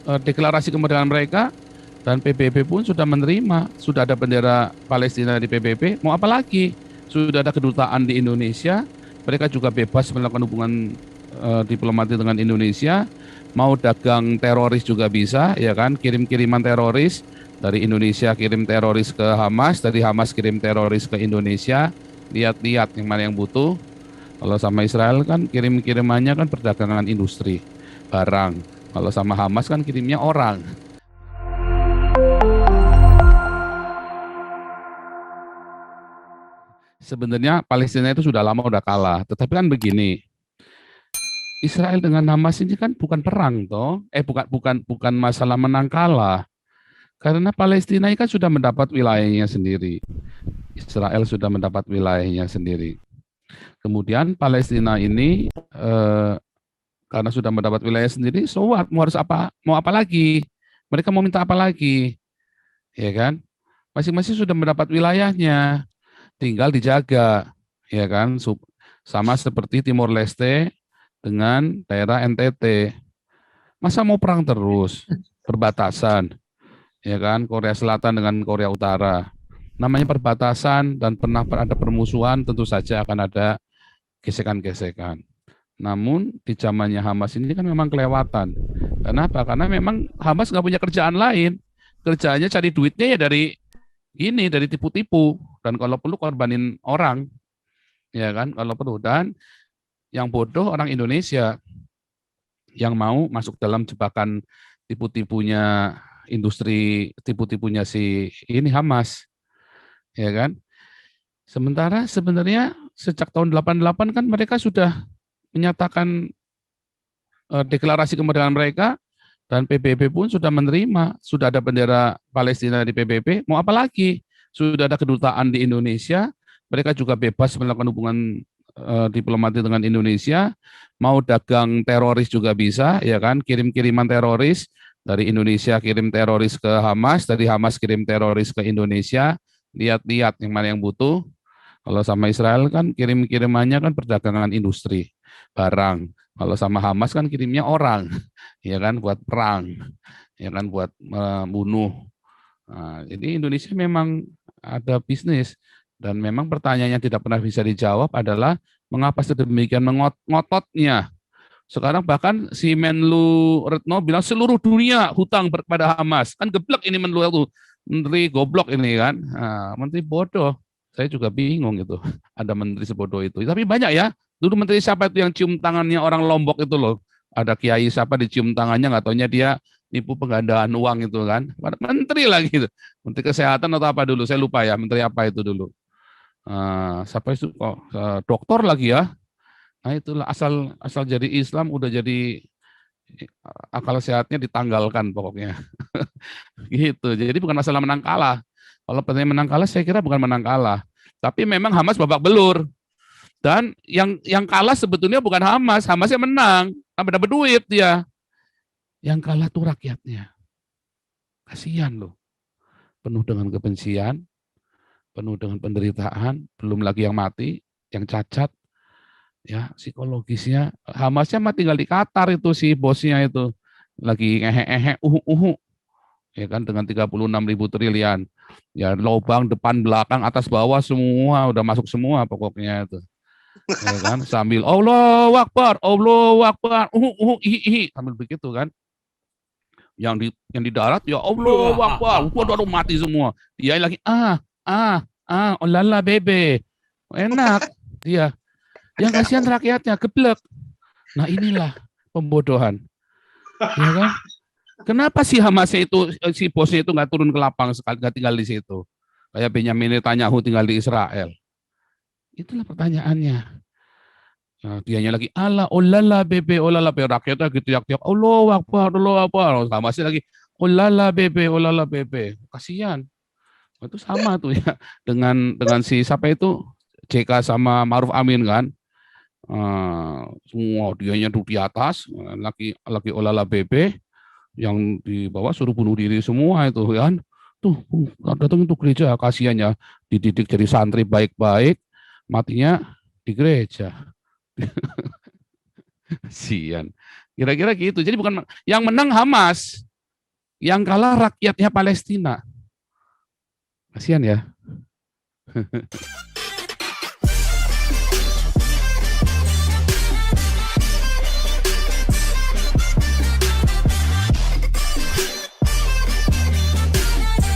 deklarasi kemerdekaan mereka dan PBB pun sudah menerima, sudah ada bendera Palestina di PBB, mau apa lagi? Sudah ada kedutaan di Indonesia, mereka juga bebas melakukan hubungan diplomatik dengan Indonesia, mau dagang teroris juga bisa, ya kan? Kirim-kiriman teroris dari Indonesia kirim teroris ke Hamas, dari Hamas kirim teroris ke Indonesia. Lihat-lihat yang mana yang butuh. Kalau sama Israel kan kirim-kirimannya kan perdagangan industri, barang. Kalau sama Hamas kan kirimnya orang. Sebenarnya Palestina itu sudah lama udah kalah. Tetapi kan begini, Israel dengan Hamas ini kan bukan perang toh. Bukan bukan bukan masalah menang kalah. Karena Palestina ini kan sudah mendapat wilayahnya sendiri. Israel sudah mendapat wilayahnya sendiri. Kemudian Palestina ini karena sudah mendapat wilayah sendiri, so what? Mau harus apa? Mau apa lagi? Mereka mau minta apa lagi? Ya kan? Masing-masing sudah mendapat wilayahnya, tinggal dijaga, ya kan? Sama seperti Timor Leste dengan daerah NTT. Masa mau perang terus? Perbatasan, ya kan? Korea Selatan dengan Korea Utara. Namanya perbatasan dan pernah ada permusuhan, tentu saja akan ada gesekan-gesekan. Namun di zamannya Hamas ini kan memang kelewatan. Kenapa? Karena memang Hamas nggak punya kerjaan lain. Kerjaannya cari duitnya ya dari ini, dari tipu-tipu. Dan kalau perlu korbanin orang, ya kan? Kalau perlu. Dan yang bodoh orang Indonesia yang mau masuk dalam jebakan tipu-tipunya industri, tipu-tipunya si ini Hamas, ya kan? Sementara sebenarnya sejak tahun 88 kan mereka sudah menyatakan deklarasi kemerdekaan mereka dan PBB pun sudah menerima, sudah ada bendera Palestina di PBB, mau apa lagi? Sudah ada kedutaan di Indonesia, mereka juga bebas melakukan hubungan diplomatik dengan Indonesia, mau dagang teroris juga bisa, ya kan? Kirim-kiriman teroris dari Indonesia kirim teroris ke Hamas, dari Hamas kirim teroris ke Indonesia. Lihat-lihat yang mana yang butuh. Kalau sama Israel kan kirim-kirimannya kan perdagangan industri, barang. Kalau sama Hamas kan kirimnya orang, ya kan, buat perang, ya kan, buat membunuh. Nah, jadi Indonesia memang ada bisnis dan memang pertanyaan yang tidak pernah bisa dijawab adalah mengapa sedemikian ngototnya. Sekarang bahkan si Menlu Retno bilang seluruh dunia hutang kepada Hamas. Kan geblek ini Menlu itu, menteri goblok ini kan. Nah, menteri bodoh. Saya juga bingung gitu. Ada menteri sebodoh itu. Tapi banyak ya. Dulu menteri siapa itu yang cium tangannya orang Lombok itu loh. Ada kiai siapa dicium tangannya, nggak taunya dia nipu penggandaan uang itu kan. Menteri lagi itu. Menteri Kesehatan atau apa dulu, saya lupa ya. Menteri apa itu dulu. Siapa itu kok dokter lagi ya. Nah itulah asal asal jadi Islam udah jadi akal sehatnya ditanggalkan pokoknya. Gitu. Jadi bukan masalah menang kalah. Kalau pertanyaan menang kalah saya kira bukan menang kalah. Tapi memang Hamas babak belur. Dan yang kalah sebetulnya bukan Hamas, Hamasnya menang, dapat duit dia. Yang kalah tuh rakyatnya. Kasihan loh. Penuh dengan kebencian, penuh dengan penderitaan, belum lagi yang mati, yang cacat, ya psikologisnya. Hamasnya mah tinggal di Qatar itu si bosnya itu lagi ngehe-ngehe ya kan dengan 36.000 triliun ya, lubang depan belakang atas bawah semua udah masuk semua pokoknya itu, ya kan, sambil Allahu Akbar sambil begitu kan, yang di darat ya Allahu Akbar, waduh mati semua, dia lagi oh lala bebe, enak dia, yang kasihan rakyatnya geblek. Nah inilah pembodohan, ya kan. Kenapa sih Hamasnya itu, si bosnya itu nggak turun ke lapang sekali, nggak tinggal di situ? Kayak Benyamin Netanyahu tinggal di Israel. Itulah pertanyaannya. Nah, dianya lagi Allah, oh lala bebe, rakyatnya gitu teriak-teriak, Allah Akbar. Hamasnya lagi, oh lala bebe. Kasihan. Itu sama tuh ya dengan si siapa itu JK sama Maruf Amin kan. Semua dianya duduk di atas, lagi olala bebe, yang di bawah suruh bunuh diri semua itu kan. Tuh, datang itu gereja, kasihan ya, dididik jadi santri baik-baik, matinya di gereja. Kasihan. Kira-kira gitu. Jadi bukan yang menang Hamas. Yang kalah rakyatnya Palestina. Kasihan ya.